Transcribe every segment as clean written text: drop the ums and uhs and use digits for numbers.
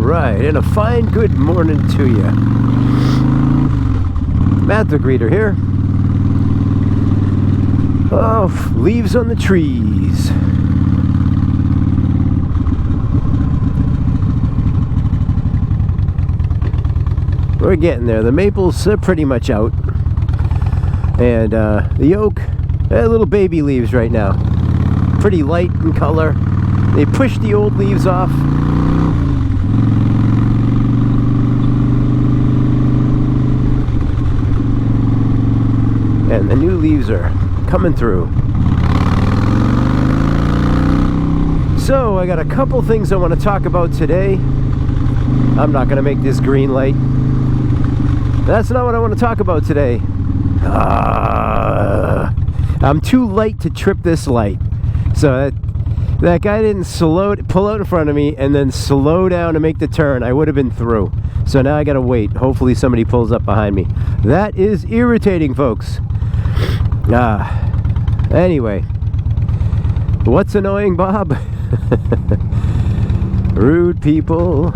Alright, and a fine good morning to you. Matt the Greeter here. Oh, leaves on the trees. We're getting there. The maples are pretty much out. And the oak, little baby leaves right now. Pretty light in color. They push the old leaves off. And the new leaves are coming through. So I got a couple things I want to talk about today. I'm not going to make this green light. That's not what I want to talk about today. I'm too light to trip this light. So that guy didn't pull out in front of me and then slow down to make the turn. I would have been through. So now I gotta wait. Hopefully somebody pulls up behind me. That is irritating, folks. Anyway. What's annoying, Bob? Rude people.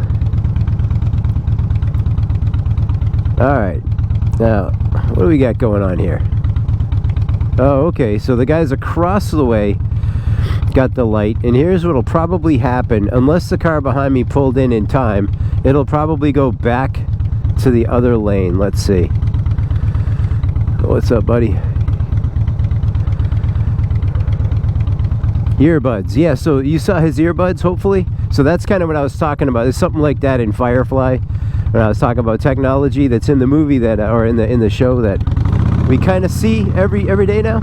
Alright. Now, what do we got going on here? Oh, okay. So the guys across the way got the light, and here's what'll probably happen. Unless the car behind me pulled in time, it'll probably go back to the other lane. Let's see. What's up, buddy? Earbuds. Yeah, so you saw his earbuds, hopefully. So that's kind of what I was talking about. There's something like that in Firefly when I was talking about technology that's in the movie that, or in the show that we kind of see every day now.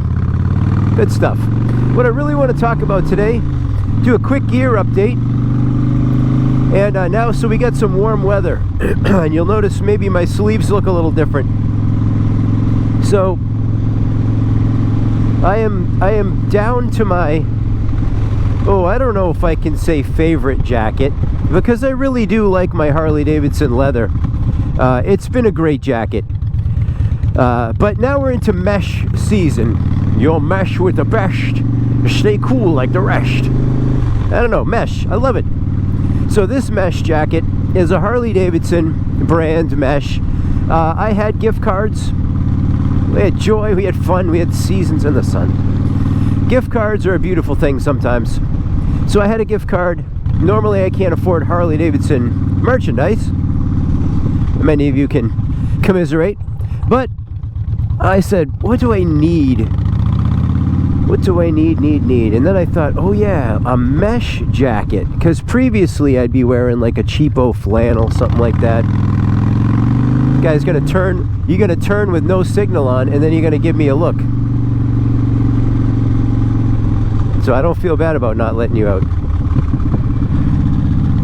Good stuff. What I really want to talk about today, do a quick gear update. And now, so we got some warm weather. And you'll notice maybe my sleeves look a little different. So I am down to my, I don't know if I can say favorite jacket, because I really do like my Harley-Davidson leather. It's been a great jacket. But now we're into mesh season. You'll mesh with the best. Stay cool like the rest. I don't know, mesh. I love it. So this mesh jacket is a Harley-Davidson brand mesh. I had gift cards. We had joy, we had fun, we had seasons in the sun. Gift cards are a beautiful thing sometimes. So I had a gift card. Normally I can't afford Harley-Davidson merchandise. Many of you can commiserate. But I said, what do I need? What do I need? And then I thought, oh yeah, a mesh jacket. Because previously I'd be wearing like a cheapo flannel, something like that. The guy's gonna turn, you're gonna turn with no signal on, and then you're gonna give me a look. So I don't feel bad about not letting you out.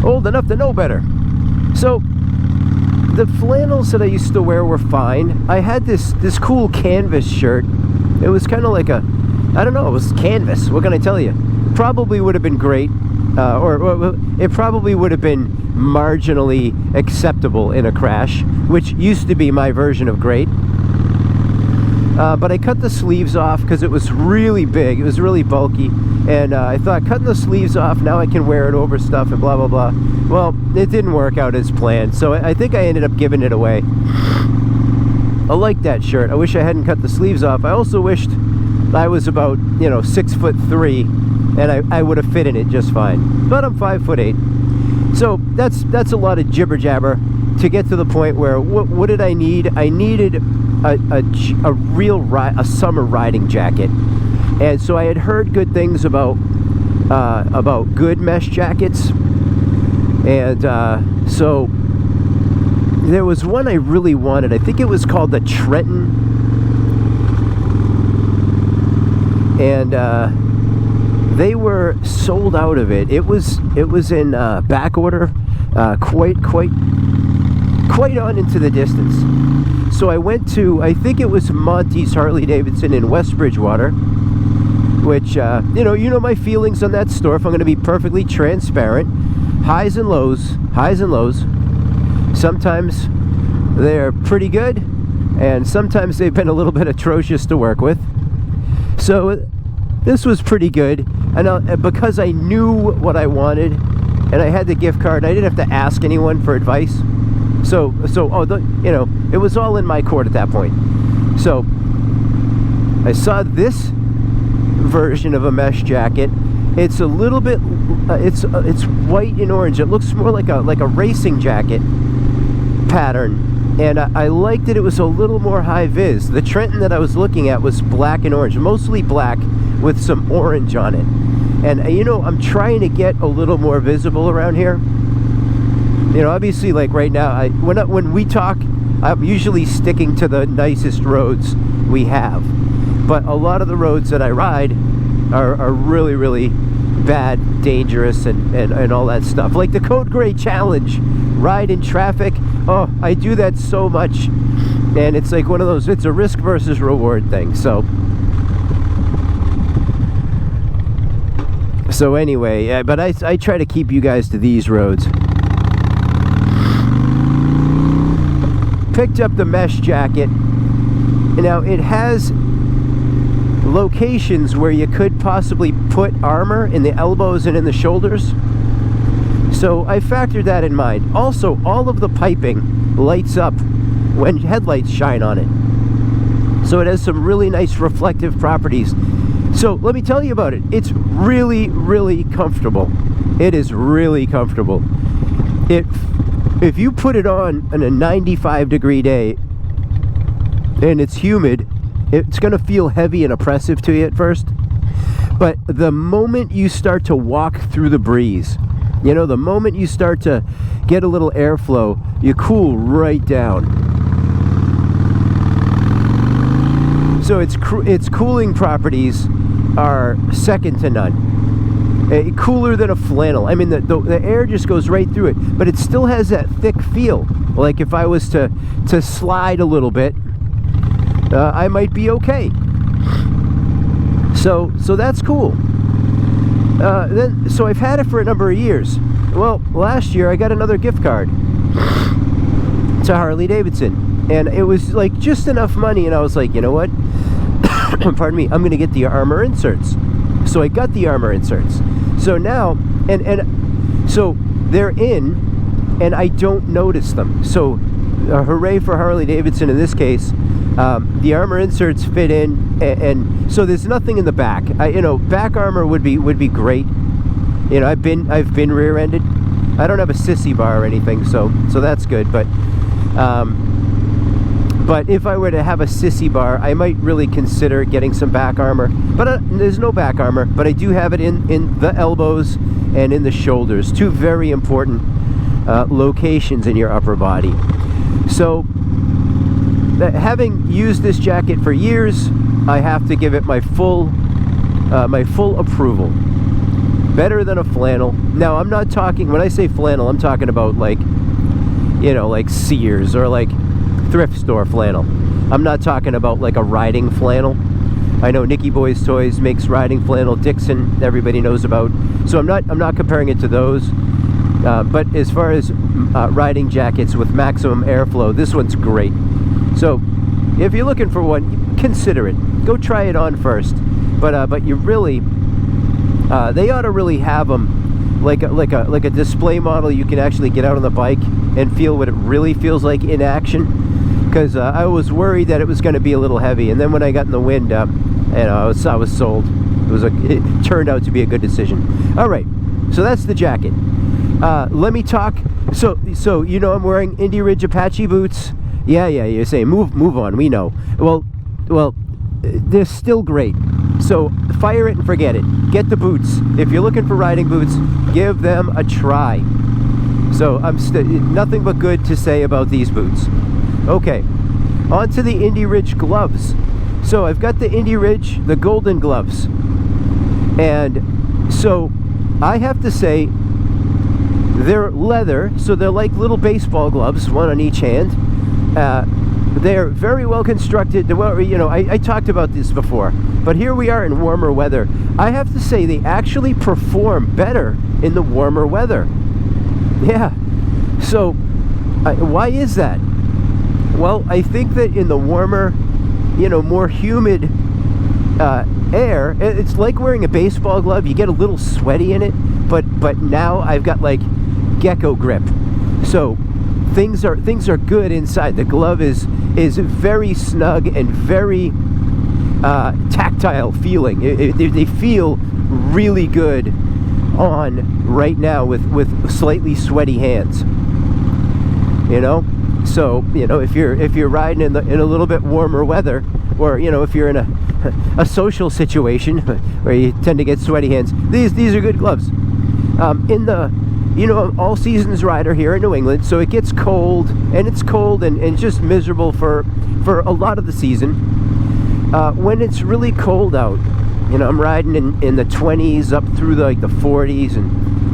Old enough to know better. So the flannels that I used to wear were fine. I had this cool canvas shirt. It was kind of like a, I don't know, it was canvas. What can I tell you? Probably would have been great, or it probably would have been marginally acceptable in a crash, which used to be my version of great. But I cut the sleeves off because it was really big. It was really bulky. And I thought, cutting the sleeves off, now I can wear it over stuff and blah, blah, blah. Well, it didn't work out as planned. So I think I ended up giving it away. I like that shirt. I wish I hadn't cut the sleeves off. I also wished I was about, 6'3", and I would have fit in it just fine. But I'm 5'8". So that's a lot of jibber jabber to get to the point where what did I need? I needed a summer riding jacket, and so I had heard good things about good mesh jackets, and so there was one I really wanted. I think it was called the Trenton, and they were sold out of it. It was in back order, quite on into the distance. So I went to, I think it was Monty's Harley-Davidson in West Bridgewater, which you know my feelings on that store. If I'm going to be perfectly transparent, highs and lows. Sometimes they're pretty good, and sometimes they've been a little bit atrocious to work with. So this was pretty good, and because I knew what I wanted, and I had the gift card. I didn't have to ask anyone for advice. So you know, it was all in my court at that point. So I saw this version of a mesh jacket. It's a little bit, it's white and orange. It looks more like a racing jacket pattern, and I liked that it was a little more high vis. The Trenton that I was looking at was black and orange, mostly black with some orange on it. And you know, I'm trying to get a little more visible around here. You know, obviously, like right now, when we talk, I'm usually sticking to the nicest roads we have. But a lot of the roads that I ride are really, really bad, dangerous, and all that stuff. Like the Code Gray Challenge, ride in traffic. Oh, I do that so much. And it's like one of those, it's a risk versus reward thing. So anyway, but I try to keep you guys to these roads. Picked up the mesh jacket. Now it has locations where you could possibly put armor in the elbows and in the shoulders. So I factored that in mind. Also, all of the piping lights up when headlights shine on it. So it has some really nice reflective properties. So let me tell you about it. It's really, really comfortable. It is really comfortable. If you put it on a 95-degree day and it's humid, it's going to feel heavy and oppressive to you at first. But the moment you start to walk through the breeze, you know, the moment you start to get a little airflow, you cool right down. So its cooling properties are second to none. Cooler than a flannel. I mean, the air just goes right through it, but it still has that thick feel. Like if I was to slide a little bit, I might be okay. So that's cool. So I've had it for a number of years. Well, last year I got another gift card to Harley Davidson, and it was like just enough money, and I was like, you know what? Pardon me. I'm going to get the armor inserts. So I got the armor inserts. So now, and so they're in, and I don't notice them. So hooray for Harley Davidson in this case. The armor inserts fit in, and so there's nothing in the back. You know, back armor would be great. You know, I've been rear-ended. I don't have a sissy bar or anything, so that's good. But if I were to have a sissy bar, I might really consider getting some back armor. But there's no back armor, but I do have it in the elbows and in the shoulders. Two very important locations in your upper body. So, having used this jacket for years, I have to give it my full approval. Better than a flannel. Now, I'm not talking, when I say flannel, I'm talking about like, you know, like Sears or like thrift store flannel. I'm not talking about like a riding flannel. I know Nicky Boys Toys makes riding flannel. Dixon, everybody knows about. So I'm not comparing it to those. But as far as riding jackets with maximum airflow, this one's great. So if you're looking for one, consider it. Go try it on first. But you really, they ought to really have them like a display model. You can actually get out on the bike and feel what it really feels like in action. Because I was worried that it was going to be a little heavy, and then when I got in the wind, you know, I was sold. It turned out to be a good decision. All right, so that's the jacket. Let me talk. So you know, I'm wearing Indy Ridge Apache boots. Yeah, you're saying move on. We know. Well, they're still great. So fire it and forget it. Get the boots. If you're looking for riding boots, give them a try. So nothing but good to say about these boots. Okay, on to the Indy Ridge gloves. So I've got the Indy Ridge, the golden gloves. And so I have to say, they're leather, so they're like little baseball gloves, one on each hand. They're very well constructed. You know, I talked about this before, but here we are in warmer weather. I have to say they actually perform better in the warmer weather. Yeah. So why is that? Well, I think that in the warmer, you know, more humid air. It's like wearing a baseball glove. You get a little sweaty in it, but now I've got like gecko grip, so things are good inside. The glove is very snug and very tactile feeling. They feel really good on right now with slightly sweaty hands, you know. So, you know, if you're riding in a little bit warmer weather, or, you know, if you're in a social situation where you tend to get sweaty hands, these are good gloves. In the, you know, all seasons rider here in New England, so it gets cold, and it's cold and just miserable for a lot of the season. When it's really cold out, you know, I'm riding in the 20s up through like the 40s,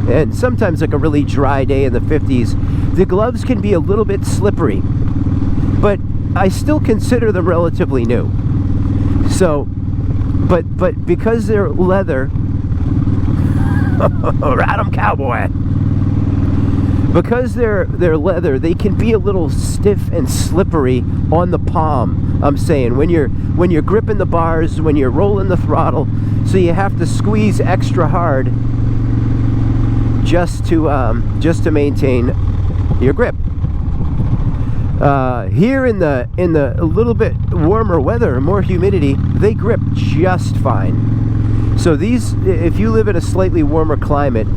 and sometimes like a really dry day in the 50s. The gloves can be a little bit slippery, but I still consider them relatively new. So, but because they're leather, ride 'em, cowboy. Because they're leather, they can be a little stiff and slippery on the palm. I'm saying when you're gripping the bars, when you're rolling the throttle, so you have to squeeze extra hard just to maintain your grip. Here in the a little bit warmer weather, more humidity, they grip just fine. So these, if you live in a slightly warmer climate,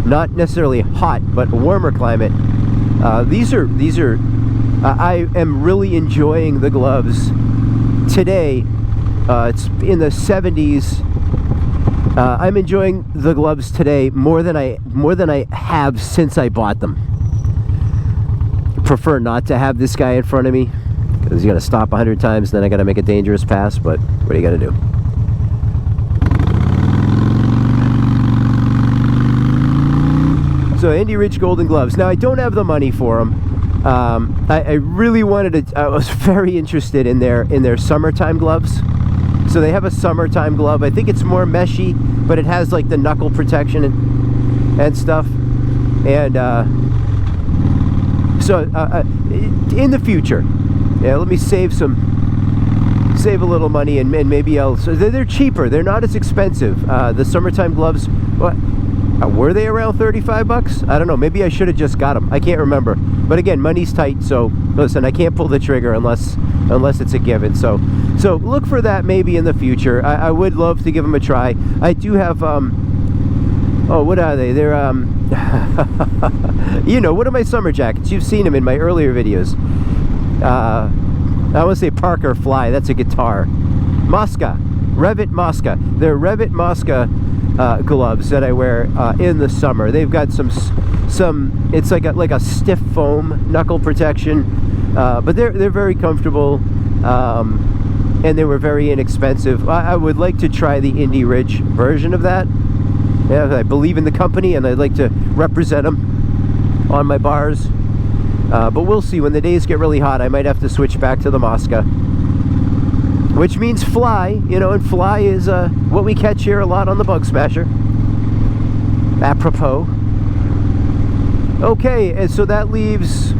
not necessarily hot, but a warmer climate, these are I am really enjoying the gloves today. It's in the 70s. I'm enjoying the gloves today more than I have since I bought them. Prefer not to have this guy in front of me because he's gonna stop 100 times, then I gotta make a dangerous pass, but what are you gonna do? So Indy Ridge Golden Gloves. Now I don't have the money for them. I really wanted to. I was very interested in their summertime gloves. So they have a summertime glove. I think it's more meshy, but it has like the knuckle protection and stuff. And so in the future, yeah, let me save a little money, and maybe I'll. So they're cheaper. They're not as expensive. The summertime gloves. What? Were they around 35 bucks? I don't know. Maybe I should have just got them. I can't remember. But again, money's tight, so listen, I can't pull the trigger unless it's a given. So look for that maybe in the future. I would love to give them a try. I do have oh, what are they? They're you know, what are my summer jackets? You've seen them in my earlier videos. I want to say Parker Fly. That's a guitar. Mosca. Revit Mosca. They're Revit Mosca gloves that I wear in the summer. They've got some it's like a stiff foam knuckle protection, but they're very comfortable, and they were very inexpensive. I would like to try the Indy Ridge version of that. Yeah, I believe in the company and I'd like to represent them on my bars, but we'll see. When the days get really hot, I might have to switch back to the Mosca, which means fly, you know, and fly is what we catch here a lot on the Bug Smasher. Apropos. Okay, and so that leaves,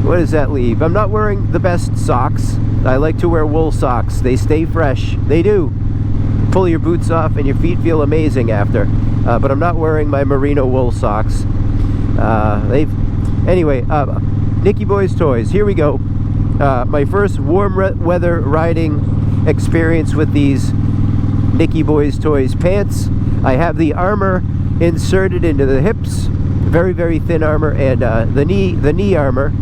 what does that leave? I'm not wearing the Besht socks. I like to wear wool socks. They stay fresh. They do. Pull your boots off and your feet feel amazing after. But I'm not wearing my merino wool socks. Anyway, Nicky Boy's Toys. Here we go. My first warm weather riding experience with these Nicky Boy's Toys pants. I have the armor inserted into the hips, very, very thin armor, and the knee armor.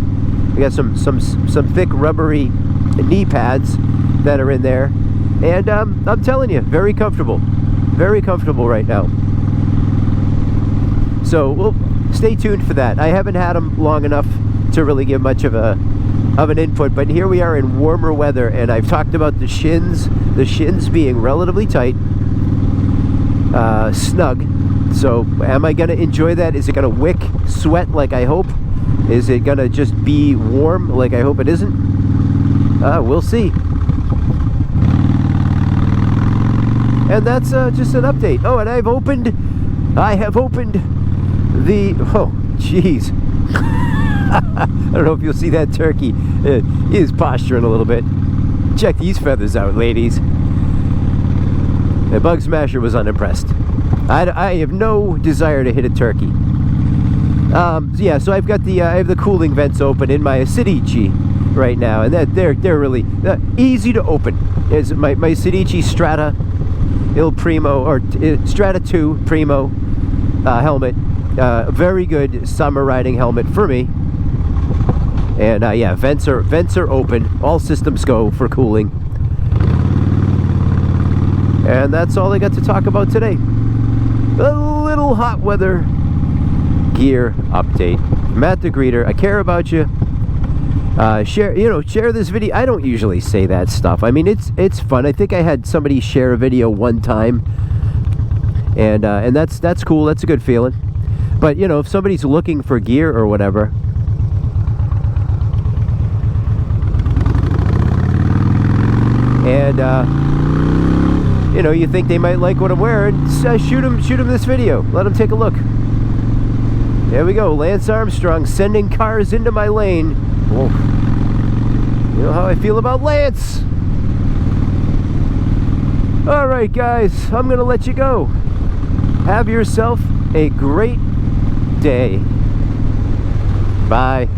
We got some thick rubbery knee pads that are in there, and I'm telling you, very comfortable right now. So we'll stay tuned for that. I haven't had them long enough to really give much of an input, but here we are in warmer weather, and I've talked about the shins being relatively tight, snug. So am I gonna enjoy that? Is it gonna wick sweat like I hope? Is it gonna just be warm like I hope it isn't? We'll see. And that's just an update. Oh, and I have opened the, oh geez. I don't know if you'll see that turkey. He is posturing a little bit. Check these feathers out, ladies. The Bug Smasher was unimpressed. I have no desire to hit a turkey. Yeah, so I've got the I have the cooling vents open in my Sedici right now, and they're really easy to open. Is my Sedici Strata Il Primo, or Strata 2 Primo helmet. Very good summer riding helmet for me. And yeah, vents are open. All systems go for cooling. And that's all I got to talk about today. A little hot weather gear update. Matt the Greeter, I care about you. Share this video. I don't usually say that stuff. I mean, it's fun. I think I had somebody share a video one time, and that's cool. That's a good feeling. But you know, if somebody's looking for gear or whatever, and you know, you think they might like what I'm wearing, shoot them this video. Let them take a look. There we go, Lance Armstrong sending cars into my lane. Whoa. You know how I feel about Lance. Alright guys, I'm gonna let you go. Have yourself a great day. Bye.